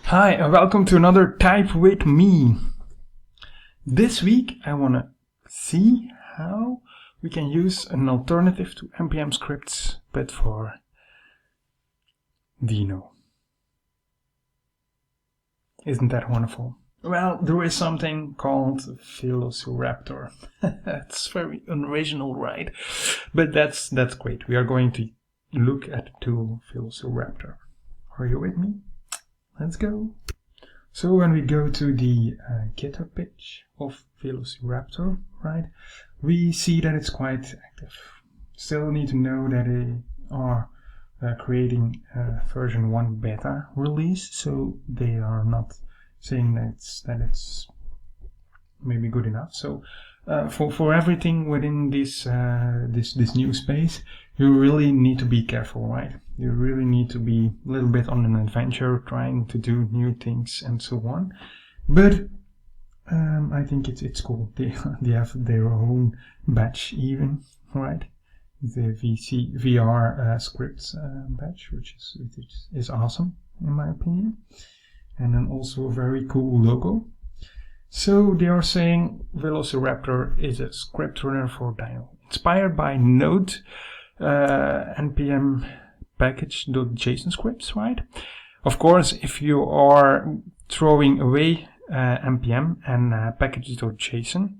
Hi and welcome to another Type With Me. This week I want to see how we can use an alternative to npm scripts but for Deno. Isn't that wonderful? Well, there is something called Velociraptor. That's very unoriginal, right? But that's great. We are going to look at the tool Velociraptor. Are you with me? Let's go. So when we go to the GitHub page of Velociraptor, right, we see that it's quite active. Still need to know that they are creating version 1 beta release, so they are not saying that it's maybe good enough. So for everything within this this new space, you really need to be careful, right? You really need to be a little bit on an adventure, trying to do new things and so on. But I think it's cool. They have their own batch even, right? The VR scripts batch, which is awesome in my opinion. And then also a very cool logo. So they are saying Velociraptor is a script runner for Deno, inspired by Node, npm package.json scripts, right? Of course, if you are throwing away npm and package.json,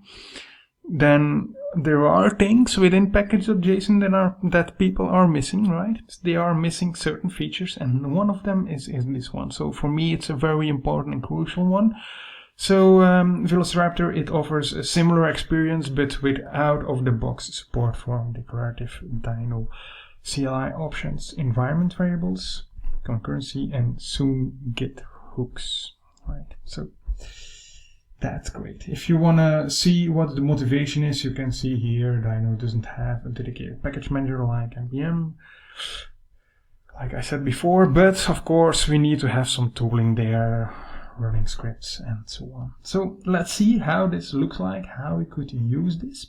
then there are things within package.json that people are missing, right? They are missing certain features, and one of them is this one. So for me, it's a very important and crucial one. So Velociraptor, it offers a similar experience, but with out-of-the-box support for declarative Deno CLI options, environment variables, concurrency, and soon Git hooks. Right. So that's great. If you want to see what the motivation is, you can see here Deno doesn't have a dedicated package manager like npm, like I said before, but of course we need to have some tooling there, running scripts and so on. So let's see how this looks like, how we could use this.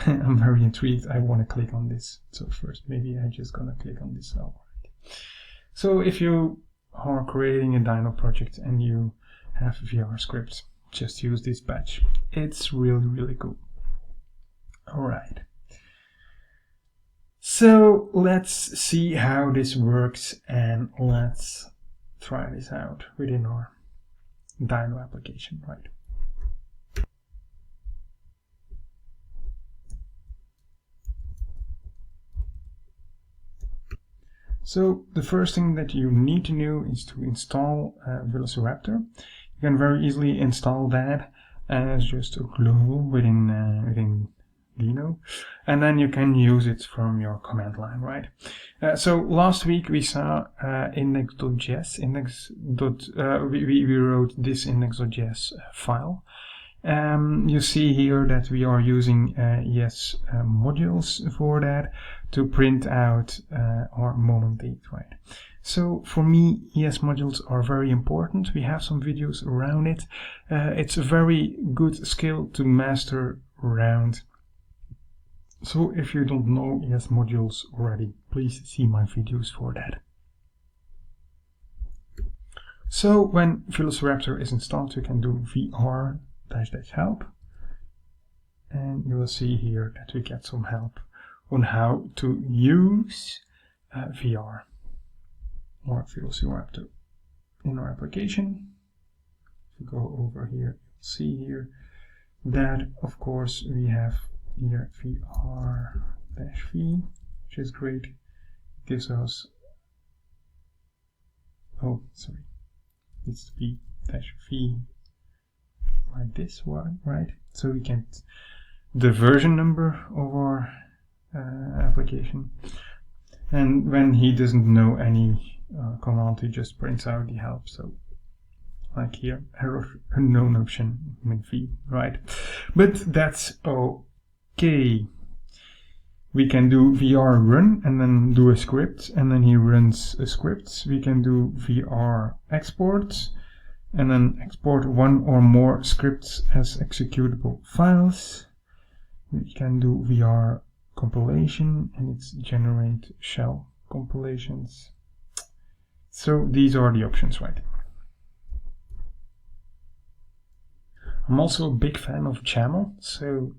I'm very intrigued. I want to click on this. So first, maybe I'm just gonna click on this. All right. So if you are creating a Deno project and you have VR scripts, just use this batch. It's really cool. All right. So let's see how this works and let's try this out within our Deno application, right? So the first thing that you need to know is to install Velociraptor. You can very easily install that as just a global within Deno, and then you can use it from your command line, right? So last week we saw index.js. We wrote this index.js file. You see here that we are using ES modules for that to print out our moment date, right? So for me, ES modules are very important. We have some videos around it. It's a very good skill to master around. So if you don't know ES modules already, please see my videos for that. So when Velociraptor is installed, you can do vr-help, and you will see here that we get some help on how to use VR or Velociraptor in our application. If you go over here, you'll see here that of course we have here vr-v, which is great. It gives us, oh sorry, it needs to be -v like this one, right? So we can the version number of our application, and when he doesn't know any command, he just prints out the help. So like here, error unknown option -v, right? But that's okay. We can do vr run and then do a script, and then he runs a script. We can do vr export and then export one or more scripts as executable files. We can do vr compilation, and it's generate shell compilations. So these are the options, right? I'm also a big fan of YAML, so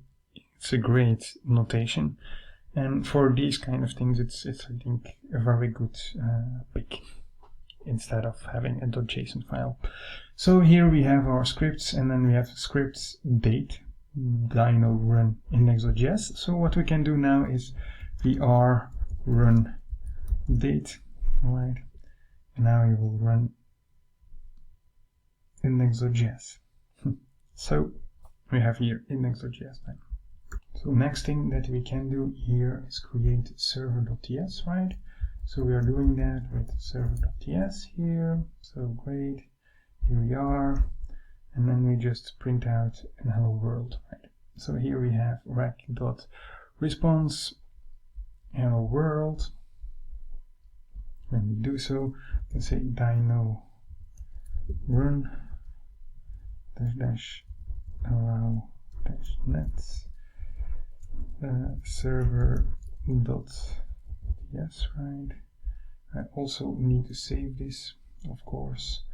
it's a great notation. And for these kind of things, it's I think a very good pick instead of having a .json file. So here we have our scripts, and then we have scripts date, Deno run index.js. So what we can do now is vr run date, right? And now we will run index.js. So we have here index.js then. So next thing that we can do here is create server.ts, right? So we are doing that with server.ts here. So great, here we are. And then we just print out an hello world, right? So here we have rec.response hello world. When we do so, we can say Deno run dash allow dash net server.ts, right? I also need to save this, of course,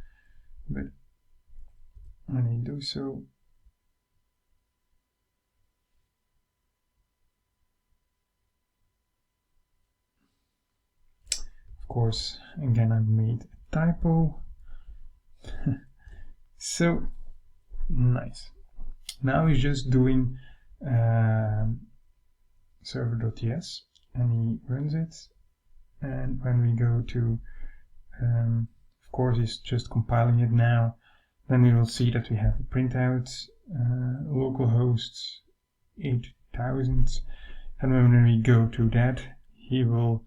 but when I do so, of course, again I made a typo. So nice. Now he's just doing server.ts, and he runs it, and when we go to of course he's just compiling it now, then we will see that we have a printout localhost 8000, and when we go to that, he will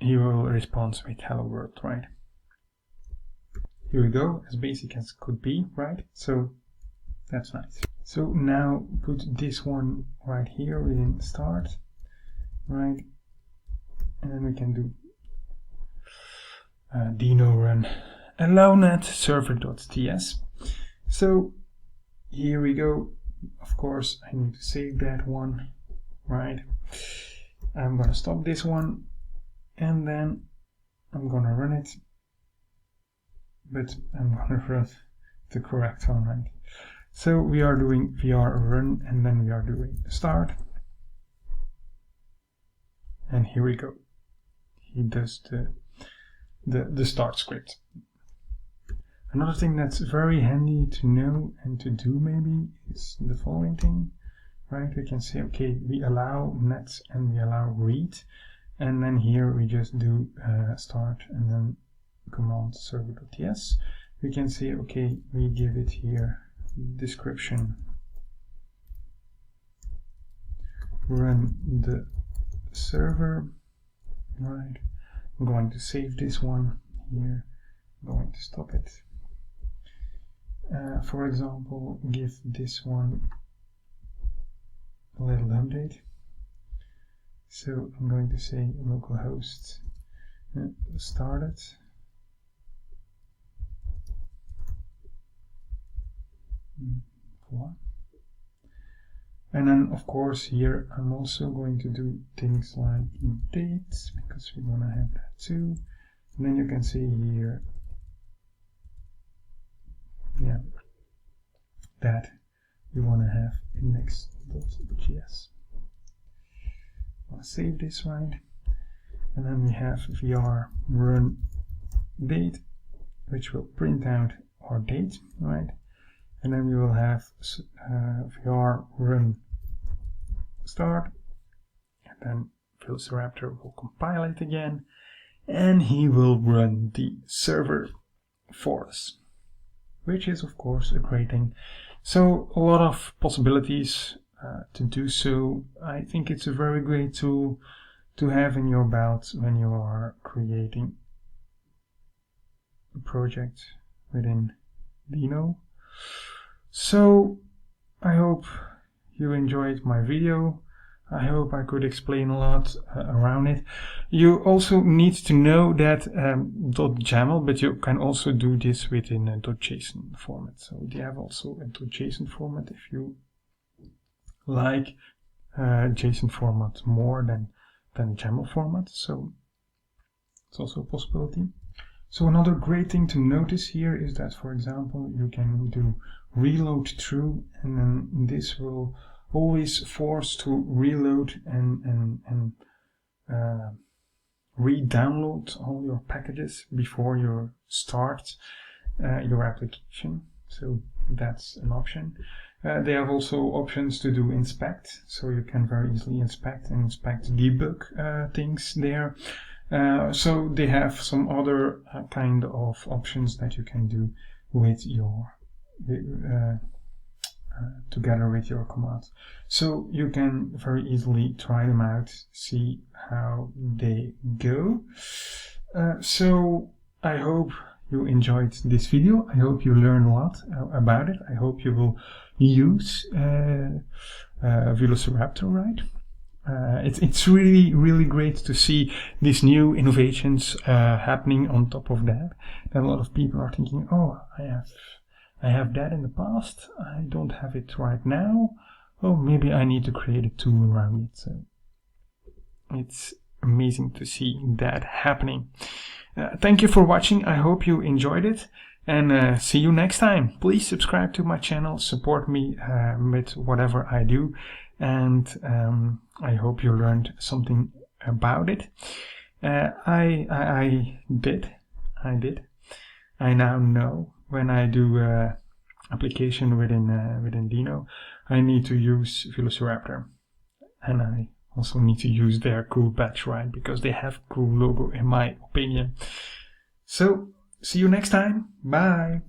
respond with hello world, right? Here we go, as basic as could be, right? So that's nice. So now put this one right here within start, right? And then we can do Deno run allownet server.ts. So here we go. Of course, I need to save that one, right? I'm gonna stop this one, and then I'm gonna run it, but I'm gonna run the correct one, right? So we are doing vr run, and then we are doing start, and here we go. He does the start script. Another thing that's very handy to know and to do maybe is the following thing, right? We can say, okay, we allow net and we allow read, and then here we just do start and then command server.ts. We can say, okay, we give it here description run the server, right? I'm going to save this one here, I'm going to stop it. For example, give this one a little update. So I'm going to say localhost started. And then of course here I'm also going to do things like dates, because we want to have that too. And then you can see here, yeah, that we want to have index.js. I'll save this, right? And then we have vr run date, which will print out our date, right? And then we will have vr run start, and then Velociraptor will compile it again, and he will run the server for us, which is of course a great thing. So a lot of possibilities to do so. I think it's a very great tool to have in your belt when you are creating a project within Deno. So I hope you enjoyed my video. I hope I could explain a lot around it. You also need to know that .yaml, but you can also do this within a .json format. So they have also a .json format if you like JSON format more than YAML format. So it's also a possibility. So another great thing to notice here is that, for example, you can do reload through, and then this will always force to reload and re-download all your packages before you start your application. So that's an option. They have also options to do inspect, so you can very easily inspect debug things there. So they have some other kind of options that you can do with your together with your commands. So you can very easily try them out, see how they go. So I hope you enjoyed this video. I hope you learned a lot about it. I hope you will use Velociraptor, right? It's really great to see these new innovations happening. On top of that, a lot of people are thinking, oh, I have that in the past, I don't have it right now. Oh, maybe I need to create a tool around it. So it's amazing to see that happening. Thank you for watching. I hope you enjoyed it, and see you next time. Please subscribe to my channel, support me with whatever I do, and I hope you learned something about it. I did. I now know when I do application within Deno, I need to use Velociraptor, and I also need to use their cool badge, right? Because they have cool logo, in my opinion. So see you next time. Bye.